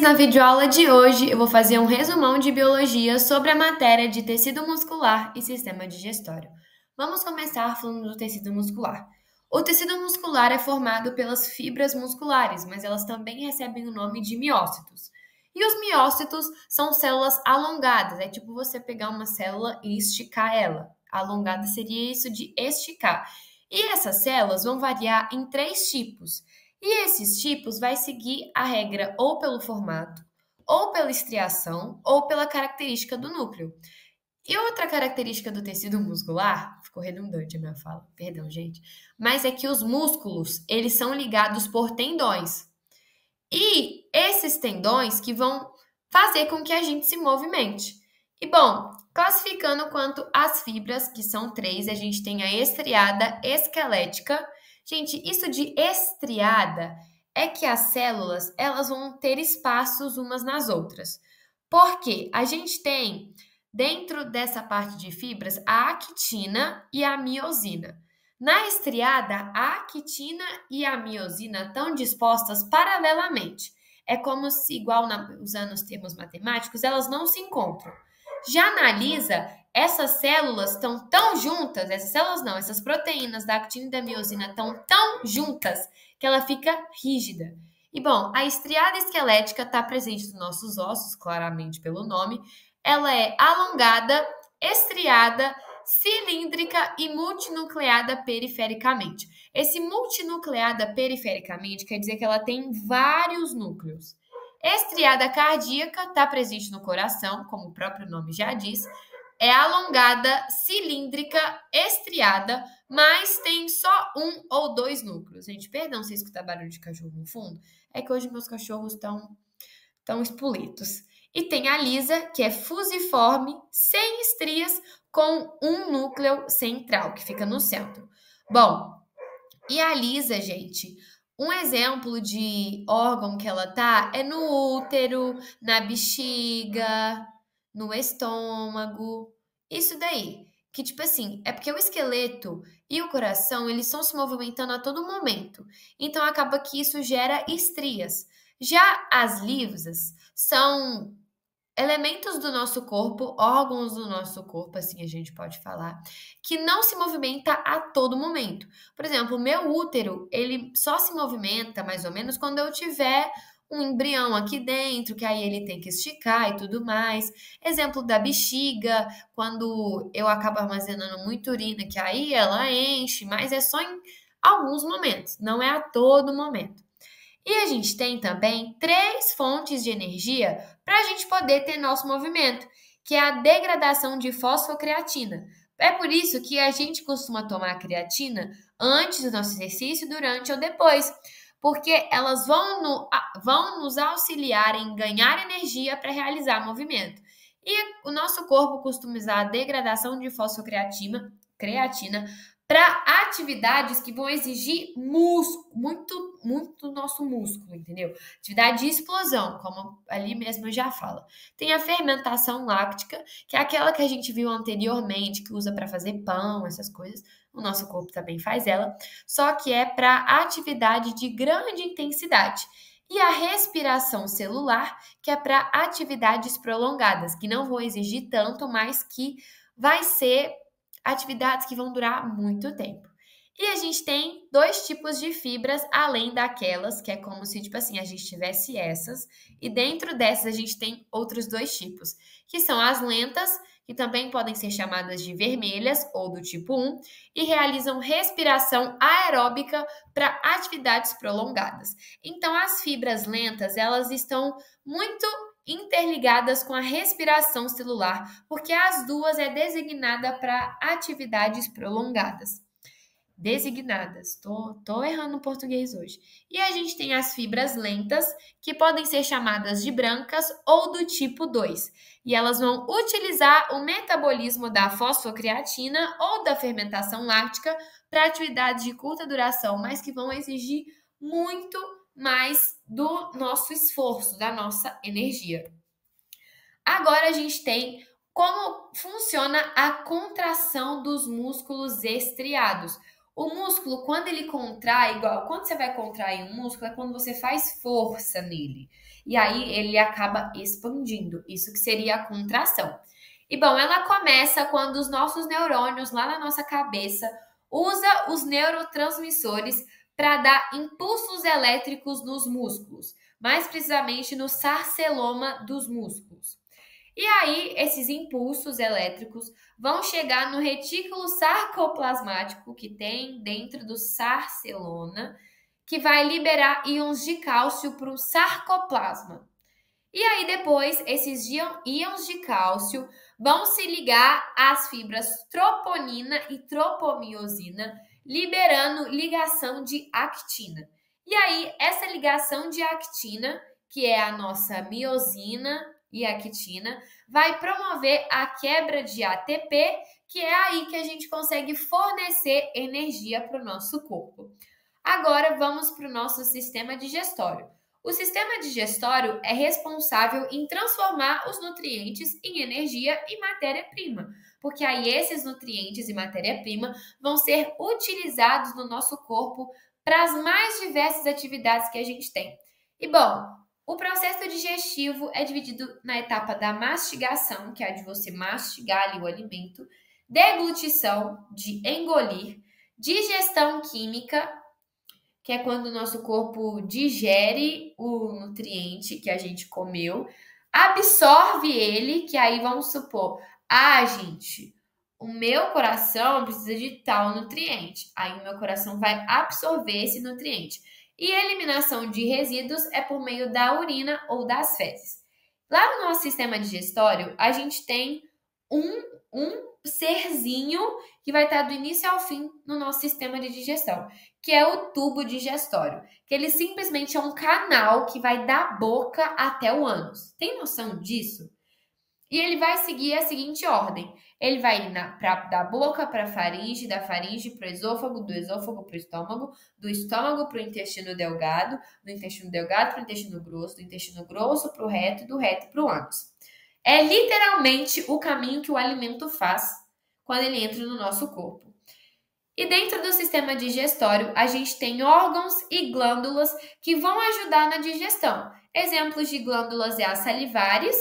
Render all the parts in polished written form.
Na videoaula de hoje, eu vou fazer um resumão de biologia sobre a matéria de tecido muscular e sistema digestório. Vamos começar falando do tecido muscular. O tecido muscular é formado pelas fibras musculares, mas elas também recebem o nome de miócitos. E os miócitos são células alongadas, é tipo você pegar uma célula e esticar ela. Alongada seria isso de esticar. E essas células vão variar em 3 tipos. E esses tipos vai seguir a regra ou pelo formato, ou pela estriação, ou pela característica do núcleo. E outra característica do tecido muscular, ficou redundante a minha fala, perdão, gente, mas é que os músculos, eles são ligados por tendões. E esses tendões que vão fazer com que a gente se movimente. E bom, classificando quanto às fibras, que são 3, a gente tem a estriada esquelética. Gente, isso de estriada é que as células, elas vão ter espaços umas nas outras. Por quê? A gente tem, dentro dessa parte de fibras, a actina e a miosina. Na estriada, a actina e a miosina estão dispostas paralelamente. É como se, usando os termos matemáticos, elas não se encontram. Já na lisa, essas células estão tão juntas, essas células não, essas proteínas da actina e da miosina estão tão juntas que ela fica rígida. E bom, a estriada esquelética está presente nos nossos ossos, claramente pelo nome. Ela é alongada, estriada, cilíndrica e multinucleada perifericamente. Esse multinucleada perifericamente quer dizer que ela tem vários núcleos. Estriada cardíaca está presente no coração, como o próprio nome já diz. É alongada, cilíndrica, estriada, mas tem só 1 ou 2 núcleos. Gente, perdão se escutar barulho de cachorro no fundo, é que hoje meus cachorros estão espulitos. E tem a lisa, que é fusiforme, sem estrias, com um núcleo central, que fica no centro. Bom, e a lisa, gente, um exemplo de órgão que ela tá é no útero, na bexiga, no estômago, isso daí. Que, tipo assim, é porque o esqueleto e o coração, eles estão se movimentando a todo momento. Então, acaba que isso gera estrias. Já as lisas são elementos do nosso corpo, órgãos do nosso corpo, assim a gente pode falar, que não se movimenta a todo momento. Por exemplo, o meu útero, ele só se movimenta mais ou menos quando eu tiver um embrião aqui dentro, que aí ele tem que esticar e tudo mais. Exemplo da bexiga, quando eu acabo armazenando muita urina, que aí ela enche, mas é só em alguns momentos, não é a todo momento. E a gente tem também 3 fontes de energia para a gente poder ter nosso movimento, que é a degradação de fosfocreatina. É por isso que a gente costuma tomar creatina antes do nosso exercício, durante ou depois, porque elas vão nos auxiliar em ganhar energia para realizar movimento. E o nosso corpo costuma usar a degradação de creatina para atividades que vão exigir muito do nosso músculo, entendeu? Atividade de explosão, como ali mesmo eu já falo. Tem a fermentação láctica, que é aquela que a gente viu anteriormente, que usa para fazer pão, essas coisas. O nosso corpo também faz ela, só que é para atividade de grande intensidade. E a respiração celular, que é para atividades prolongadas, que não vão exigir tanto, mas que vai ser atividades que vão durar muito tempo. E a gente tem 2 tipos de fibras, além daquelas, que é como se, tipo assim, a gente tivesse essas, e dentro dessas a gente tem outros 2 tipos, que são as lentas, que também podem ser chamadas de vermelhas ou do tipo 1, e realizam respiração aeróbica para atividades prolongadas. Então, as fibras lentas, elas estão muito interligadas com a respiração celular, porque as duas é designada para atividades prolongadas. Designadas, tô errando no português hoje. E a gente tem as fibras lentas, que podem ser chamadas de brancas ou do tipo 2. E elas vão utilizar o metabolismo da fosfocreatina ou da fermentação láctica para atividades de curta duração, mas que vão exigir muito mais do nosso esforço, da nossa energia. Agora a gente tem como funciona a contração dos músculos estriados. O músculo, quando ele contrai, igual quando você vai contrair um músculo, é quando você faz força nele. E aí ele acaba expandindo. Isso que seria a contração. E bom, ela começa quando os nossos neurônios lá na nossa cabeça usa os neurotransmissores para dar impulsos elétricos nos músculos, mais precisamente no sarceloma dos músculos. E aí, esses impulsos elétricos vão chegar no retículo sarcoplasmático que tem dentro do sarcelona, que vai liberar íons de cálcio para o sarcoplasma. E aí, depois, esses íons de cálcio vão se ligar às fibras troponina e tropomiosina, liberando ligação de actina. E aí, essa ligação de actina, que é a nossa miosina e actina, vai promover a quebra de ATP, que é aí que a gente consegue fornecer energia para o nosso corpo. Agora, vamos para o nosso sistema digestório. O sistema digestório é responsável em transformar os nutrientes em energia e matéria-prima, porque aí esses nutrientes e matéria-prima vão ser utilizados no nosso corpo para as mais diversas atividades que a gente tem. E bom, o processo digestivo é dividido na etapa da mastigação, que é a de você mastigar ali o alimento, deglutição, de engolir, digestão química, que é quando o nosso corpo digere o nutriente que a gente comeu, absorve ele, que aí vamos supor, gente, o meu coração precisa de tal nutriente. Aí o meu coração vai absorver esse nutriente. E a eliminação de resíduos é por meio da urina ou das fezes. Lá no nosso sistema digestório, a gente tem um serzinho que vai estar do início ao fim no nosso sistema de digestão, que é o tubo digestório, que ele simplesmente é um canal que vai da boca até o ânus. Tem noção disso? E ele vai seguir a seguinte ordem. Ele vai da boca para a faringe, da faringe para o esôfago, do esôfago para o estômago, do estômago para o intestino delgado, do intestino delgado para o intestino grosso, do intestino grosso para o reto e do reto para o ânus. É literalmente o caminho que o alimento faz quando ele entra no nosso corpo. E dentro do sistema digestório, a gente tem órgãos e glândulas que vão ajudar na digestão. Exemplos de glândulas é as salivares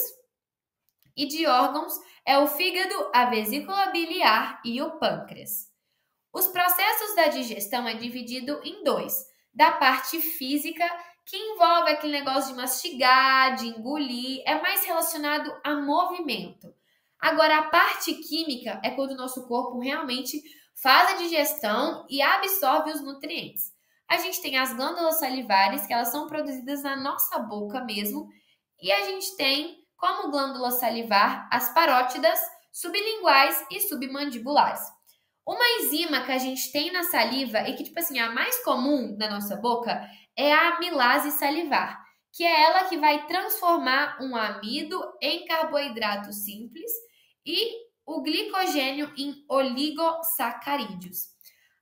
e de órgãos é o fígado, a vesícula biliar e o pâncreas. Os processos da digestão é dividido em dois. Da parte física, que envolve aquele negócio de mastigar, de engolir, é mais relacionado a movimento. Agora, a parte química é quando o nosso corpo realmente faz a digestão e absorve os nutrientes. A gente tem as glândulas salivares, que elas são produzidas na nossa boca mesmo, e a gente tem, como glândula salivar, as parótidas, sublinguais e submandibulares. Uma enzima que a gente tem na saliva e que, tipo assim, é a mais comum na nossa boca é a amilase salivar, que é ela que vai transformar um amido em carboidrato simples e o glicogênio em oligosacarídeos.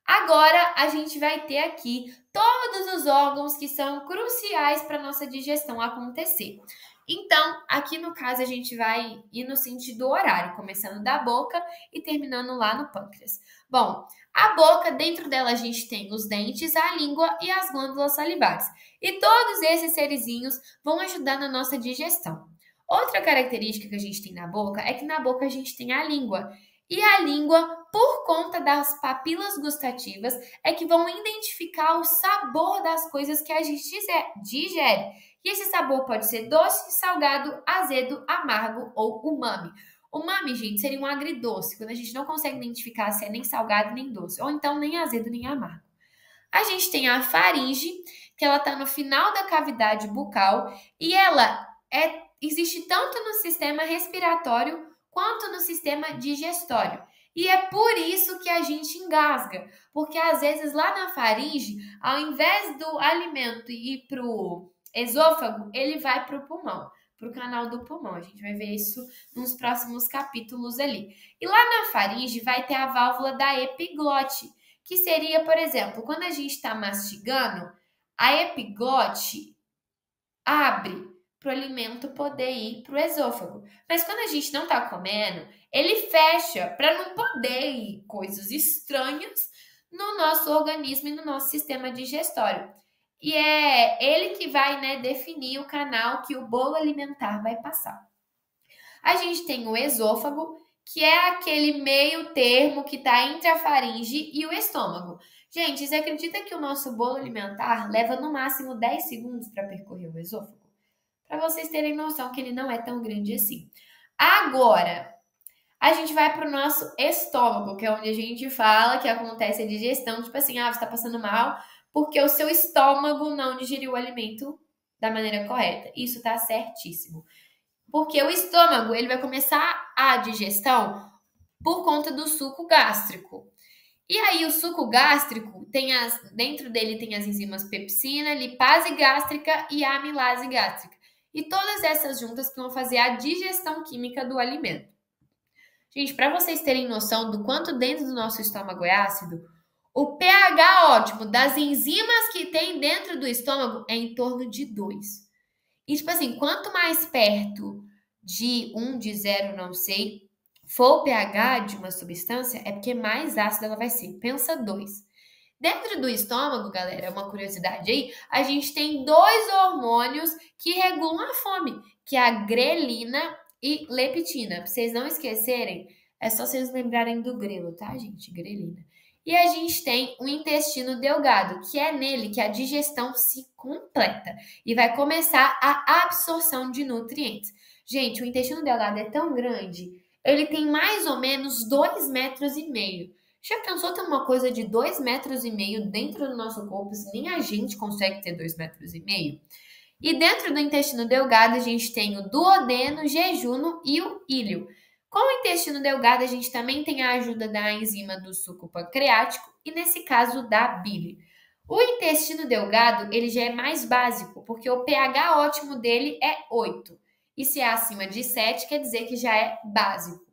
Agora, a gente vai ter aqui todos os órgãos que são cruciais para a nossa digestão acontecer. Então, aqui no caso, a gente vai ir no sentido horário, começando da boca e terminando lá no pâncreas. Bom, a boca, dentro dela a gente tem os dentes, a língua e as glândulas salivares. E todos esses serizinhos vão ajudar na nossa digestão. Outra característica que a gente tem na boca é que na boca a gente tem a língua. E a língua, por conta das papilas gustativas, é que vão identificar o sabor das coisas que a gente digere. E esse sabor pode ser doce, salgado, azedo, amargo ou umami. Umami, gente, seria um agridoce, quando a gente não consegue identificar se é nem salgado nem doce, ou então nem azedo nem amargo. A gente tem a faringe, que ela está no final da cavidade bucal e ela existe tanto no sistema respiratório quanto no sistema digestório. E é por isso que a gente engasga, porque às vezes lá na faringe, ao invés do alimento ir para o esôfago, ele vai para o pulmão, para o canal do pulmão. A gente vai ver isso nos próximos capítulos ali. E lá na faringe vai ter a válvula da epiglote, que seria, por exemplo, quando a gente está mastigando, a epiglote abre para o alimento poder ir para o esôfago. Mas quando a gente não está comendo, ele fecha para não poder ir coisas estranhas no nosso organismo e no nosso sistema digestório. E é ele que vai, né, definir o canal que o bolo alimentar vai passar. A gente tem o esôfago, que é aquele meio termo que está entre a faringe e o estômago. Gente, você acredita que o nosso bolo alimentar leva no máximo 10 segundos para percorrer o esôfago? Para vocês terem noção que ele não é tão grande assim. Agora, a gente vai para o nosso estômago, que é onde a gente fala que acontece a digestão, tipo assim, você está passando mal porque o seu estômago não digeriu o alimento da maneira correta. Isso tá certíssimo. Porque o estômago, ele vai começar a digestão por conta do suco gástrico. E aí o suco gástrico dentro dele tem as enzimas pepsina, lipase gástrica e amilase gástrica. E todas essas juntas que vão fazer a digestão química do alimento. Gente, para vocês terem noção do quanto dentro do nosso estômago é ácido, o pH ótimo das enzimas que tem dentro do estômago é em torno de 2. E, tipo assim, quanto mais perto de 1, de 0, não sei, for o pH de uma substância, é porque mais ácida ela vai ser. Pensa 2. Dentro do estômago, galera, uma curiosidade aí, a gente tem 2 hormônios que regulam a fome, que é a grelina e leptina. Pra vocês não esquecerem, é só vocês lembrarem do grelo, tá, gente? Grelina. E a gente tem o intestino delgado, que é nele que a digestão se completa e vai começar a absorção de nutrientes. Gente, o intestino delgado é tão grande, ele tem mais ou menos 2,5 metros. Já pensou ter uma coisa de 2,5 metros dentro do nosso corpo, se nem a gente consegue ter 2,5 metros? E dentro do intestino delgado, a gente tem o duodeno, jejuno e o íleo. Com o intestino delgado, a gente também tem a ajuda da enzima do suco pancreático e, nesse caso, da bile. O intestino delgado, ele já é mais básico, porque o pH ótimo dele é 8. E se é acima de 7, quer dizer que já é básico.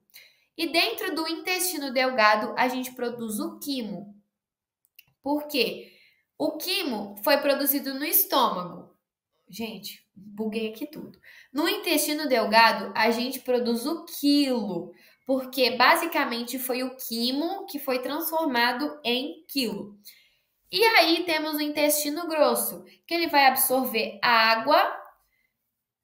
E dentro do intestino delgado, a gente produz o quimo. Por quê? O quimo foi produzido no estômago. Gente, buguei aqui tudo. No intestino delgado, a gente produz o quilo, porque basicamente foi o quimo que foi transformado em quilo. E aí temos o intestino grosso, que ele vai absorver água,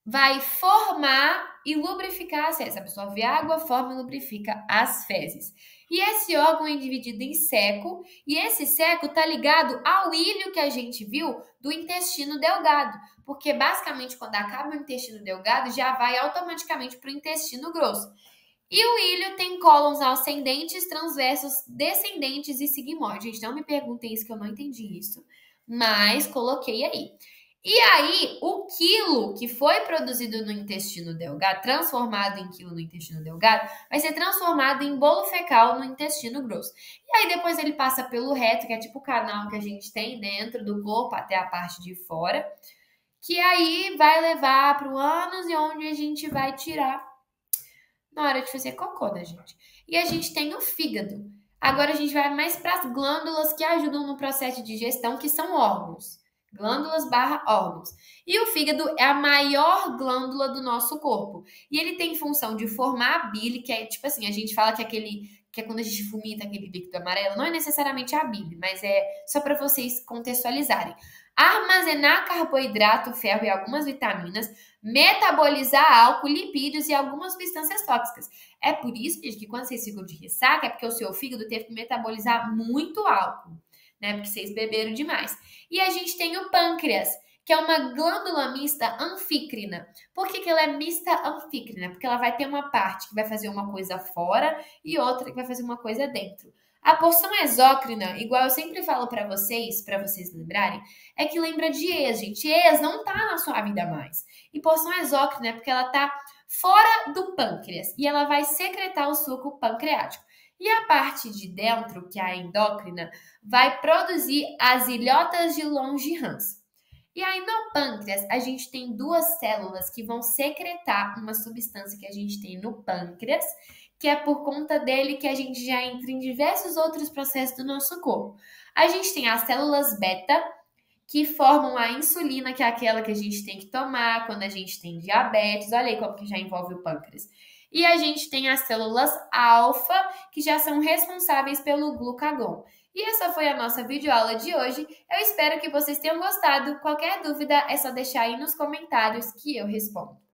vai formar e lubrificar as fezes. Absorve água, forma e lubrifica as fezes. E esse órgão é dividido em seco, e esse seco está ligado ao íleo que a gente viu do intestino delgado. Porque basicamente quando acaba o intestino delgado, já vai automaticamente para o intestino grosso. E o íleo tem cólons ascendentes, transversos, descendentes e sigmoides. Gente, não me perguntem isso que eu não entendi isso, mas coloquei aí. E aí, o quilo que foi produzido no intestino delgado, transformado em quilo no intestino delgado, vai ser transformado em bolo fecal no intestino grosso. E aí, depois ele passa pelo reto, que é tipo o canal que a gente tem dentro do corpo até a parte de fora, que aí vai levar para o ânus e onde a gente vai tirar na hora de fazer cocô, né, gente? E a gente tem o fígado. Agora a gente vai mais para as glândulas que ajudam no processo de digestão, que são órgãos. Glândulas barra órgãos. E o fígado é a maior glândula do nosso corpo. E ele tem função de formar a bile, que é tipo assim, a gente fala que que é quando a gente vomita aquele líquido amarelo, não é necessariamente a bile, mas é só para vocês contextualizarem. Armazenar carboidrato, ferro e algumas vitaminas, metabolizar álcool, lipídios e algumas substâncias tóxicas. É por isso, gente, que quando vocês ficam de ressaca, é porque o seu fígado teve que metabolizar muito álcool, né? Porque vocês beberam demais. E a gente tem o pâncreas, que é uma glândula mista anfícrina. Por que ela é mista anfícrina? Porque ela vai ter uma parte que vai fazer uma coisa fora e outra que vai fazer uma coisa dentro. A porção exócrina, igual eu sempre falo para vocês lembrarem, é que lembra de ex, gente. Ex não tá na sua vida mais. E porção exócrina é porque ela tá fora do pâncreas e ela vai secretar o suco pancreático. E a parte de dentro, que é a endócrina, vai produzir as ilhotas de Langerhans. E aí no pâncreas, a gente tem 2 células que vão secretar uma substância que a gente tem no pâncreas, que é por conta dele que a gente já entra em diversos outros processos do nosso corpo. A gente tem as células beta, que formam a insulina, que é aquela que a gente tem que tomar quando a gente tem diabetes. Olha aí como que já envolve o pâncreas. E a gente tem as células alfa, que já são responsáveis pelo glucagon. E essa foi a nossa videoaula de hoje. Eu espero que vocês tenham gostado. Qualquer dúvida é só deixar aí nos comentários que eu respondo.